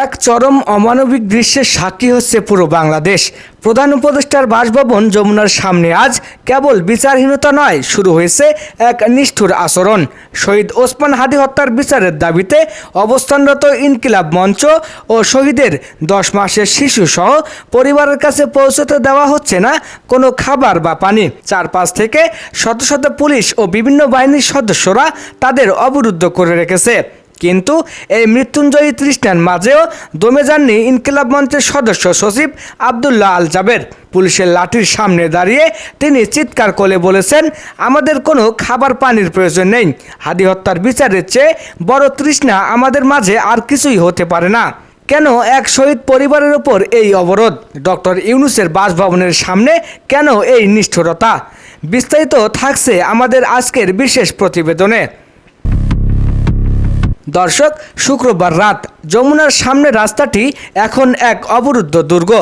এক চরম অমানবিক দৃশ্যের সাক্ষী হচ্ছে পুরো বাংলাদেশ। প্রধান উপদেষ্টার বাসভবন যমুনার সামনে আজ কেবল বিচারহীনতা নয়, শুরু হয়েছে এক নিষ্ঠুর আচরণ। শহীদ ওসমান হাদী হত্যার বিচারের দাবিতে অবস্থানরত ইনকিলাব মঞ্চ ও শহীদের 10 মাসের শিশু সহ পরিবারের কাছে পৌঁছতে দেওয়া হচ্ছে না কোনো খাবার বা পানি। চারপাশ থেকে শত শত পুলিশ ও বিভিন্ন বাহিনীর সদস্যরা তাদের অবরুদ্ধ করে রেখেছে। কিন্তু এই মৃত্যুঞ্জয়ী তৃষ্ণার মাঝেও দমে যাননি ইনকিলাব মঞ্চের সদস্য সচিব আব্দুল্লাহ আল জাবের। পুলিশের লাঠির সামনে দাঁড়িয়ে তিনি চিৎকার করে বলেছেন, আমাদের কোনো খাবার পানির প্রয়োজন নেই। হাদী হত্যার বিচারের চেয়ে বড় তৃষ্ণা আমাদের মাঝে আর কিছুই হতে পারে না। কেন এক শহীদ পরিবারের ওপর এই অবরোধ? ডক্টর ইউনূসের বাসভবনের সামনে কেন এই নিষ্ঠুরতা? বিস্তারিত থাকছে আমাদের আজকের বিশেষ প্রতিবেদনে। দর্শক, শুক্রবার রাত যমুনার সামনে রাস্তাটি এখন এক অবরুদ্ধ দুর্গ।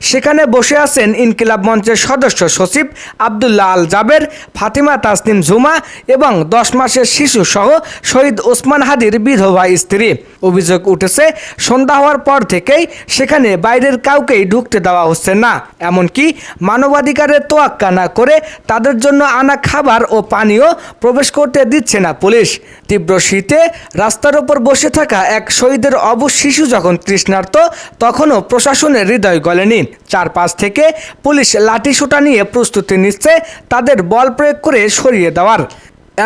সেখানে বসে আছেন ইনকিলাব মঞ্চের সদস্য সচিব আব্দুল্লাহ আল জাবের, ফাতিমা তাসনিম ঝুমা এবং 10 মাসের শিশু সহ শহীদ ওসমান হাদীর বিধবা স্ত্রী। অভিযোগ উঠেছে, সন্ধ্যা হওয়ার পর থেকেই সেখানে বাইরের কাউকেই ঢুকতে দেওয়া হচ্ছে না। এমনকি মানবাধিকারের তোয়াক্কা না করে তাদের জন্য আনা খাবার ও পানীয় প্রবেশ করতে দিচ্ছে না পুলিশ। তীব্র শীতে রাস্তার ওপর বসে থাকা এক শহীদের অবশ শিশু যখন তৃষ্ণার্ত, তখনও প্রশাসনের হৃদয় গলেনি। চারপাশ থেকে পুলিশ লাঠিসোঁটা নিয়ে প্রস্তুতি নিচ্ছে তাদের বল প্রয়োগ করে সরিয়ে দেওয়ার।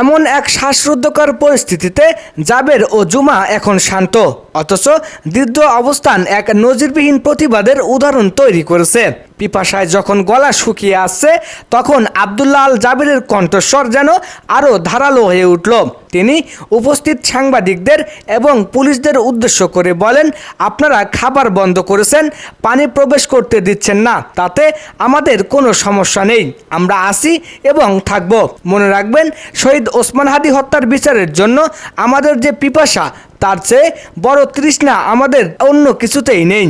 এমন এক শ্বাসরুদ্ধকর পরিস্থিতিতে জাবের ও জুমা এখন শান্ত, অথচ দৃঢ় অবস্থান এক নজিরবিহীন প্রতিবাদের উদাহরণ তৈরি করেছে। পিপাসায় যখন গলা শুকিয়ে আসছে, তখন আব্দুল্লাহ আল জাবেরের কণ্ঠস্বর যেন আরও ধারালো হয়ে উঠল। তিনি উপস্থিত সাংবাদিকদের এবং পুলিশদের উদ্দেশ্য করে বলেন, আপনারা খাবার বন্ধ করেছেন, পানি প্রবেশ করতে দিচ্ছেন না, তাতে আমাদের কোনো সমস্যা নেই। আমরা আছি এবং থাকব। মনে রাখবেন, শহীদ ওসমান হাদী হত্যার বিচারের জন্য আমাদের যে পিপাসা, তার চেয়ে বড় তৃষ্ণা আমাদের অন্য কিছুতেই নেই।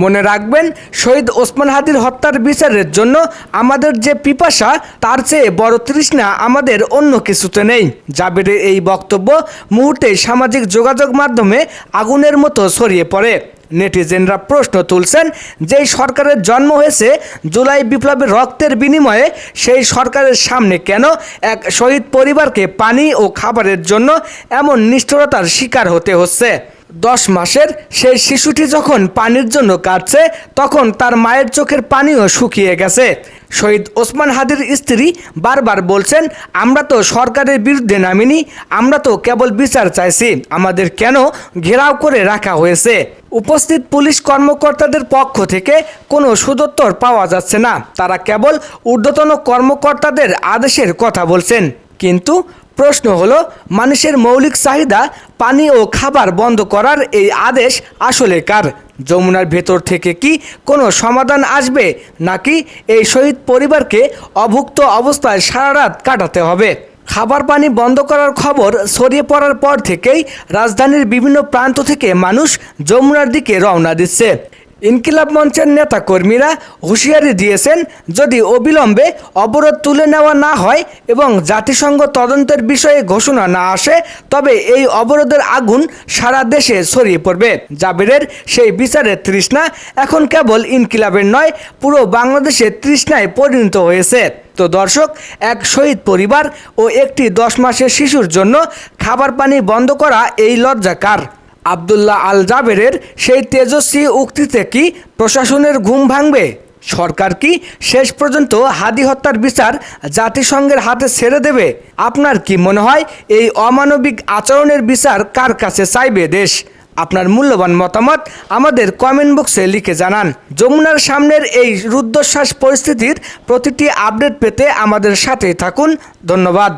মনে রাখবেন, শহীদ ওসমান হাদীর হত্যার বিচারের জন্য আমাদের যে পিপাসা, তার চেয়ে বড় তৃষ্ণা আমাদের অন্য কিছুতে নেই। জাবেরের এই বক্তব্য মুহূর্তেই সামাজিক যোগাযোগ মাধ্যমে আগুনের মতো ছড়িয়ে পড়ে। নেটিজেনরা প্রশ্ন তুলছেন, যেই সরকারের জন্ম হয়েছে জুলাই বিপ্লবের রক্তের বিনিময়ে, সেই সরকারের সামনে কেন এক শহীদ পরিবারকে পানি ও খাবারের জন্য এমন নিষ্ঠুরতার শিকার হতে হচ্ছে? 10 মাসের সেই শিশুটি যখন পানির জন্য কাঁদছে, তখন তার মায়ের চোখের পানিও শুকিয়ে গেছে। শহীদ ওসমান হাদীর স্ত্রী বারবার বলছেন, আমরা তো সরকারের বিরুদ্ধে নামিনি, আমরা তো কেবল বিচার চাইছি, আমাদের কেন ঘেরাও করে রাখা হয়েছে? উপস্থিত পুলিশ কর্মকর্তাদের পক্ষ থেকে কোনো সুদুত্তর পাওয়া যাচ্ছে না। তারা কেবল ঊর্ধ্বতন কর্মকর্তাদের আদেশের কথা বলছেন। কিন্তু প্রশ্ন হলো, মানুষের মৌলিক চাহিদা পানি ও খাবার বন্ধ করার এই আদেশ আসলে কার? যমুনার ভেতর থেকে কি কোনো সমাধান আসবে, নাকি এই শহীদ পরিবারকে অভুক্ত অবস্থায় সারা রাত কাটাতে হবে? খাবার পানি বন্ধ করার খবর ছড়িয়ে পড়ার পর থেকেই রাজধানীর বিভিন্ন প্রান্ত থেকে মানুষ যমুনার দিকে রওনা দিচ্ছে। ইনকিলাব মঞ্চের নেতাকর্মীরা হুঁশিয়ারি দিয়েছেন, যদি অবিলম্বে অবরোধ তুলে নেওয়া না হয় এবং জাতিসংঘ তদন্তের বিষয়ে ঘোষণা না আসে, তবে এই অবরোধের আগুন সারা দেশে ছড়িয়ে পড়বে। জাবেরের সেই বিচারের তৃষ্ণা এখন কেবল ইনকিলাবের নয়, পুরো বাংলাদেশের তৃষ্ণায় পরিণত হয়েছে। তো দর্শক, এক শহীদ পরিবার ও একটি 10 মাসের শিশুর জন্য খাবার পানি বন্ধ করা এই লজ্জা কার? আব্দুল্লাহ আল জাবেরের সেই তেজস্বী উক্তিতে কি প্রশাসনের ঘুম ভাঙবে? সরকার কি শেষ পর্যন্ত হাদী হত্যার বিচার জাতিসংঘের হাতে ছেড়ে দেবে? আপনার কি মনে হয়, এই অমানবিক আচরণের বিচার কার কাছে চাইবে দেশ? আপনার মূল্যবান মতামত আমাদের কমেন্ট বক্সে লিখে জানান। যমুনার সামনের এই রুদ্ধশ্বাস পরিস্থিতির প্রতিটি আপডেট পেতে আমাদের সাথেই থাকুন। ধন্যবাদ।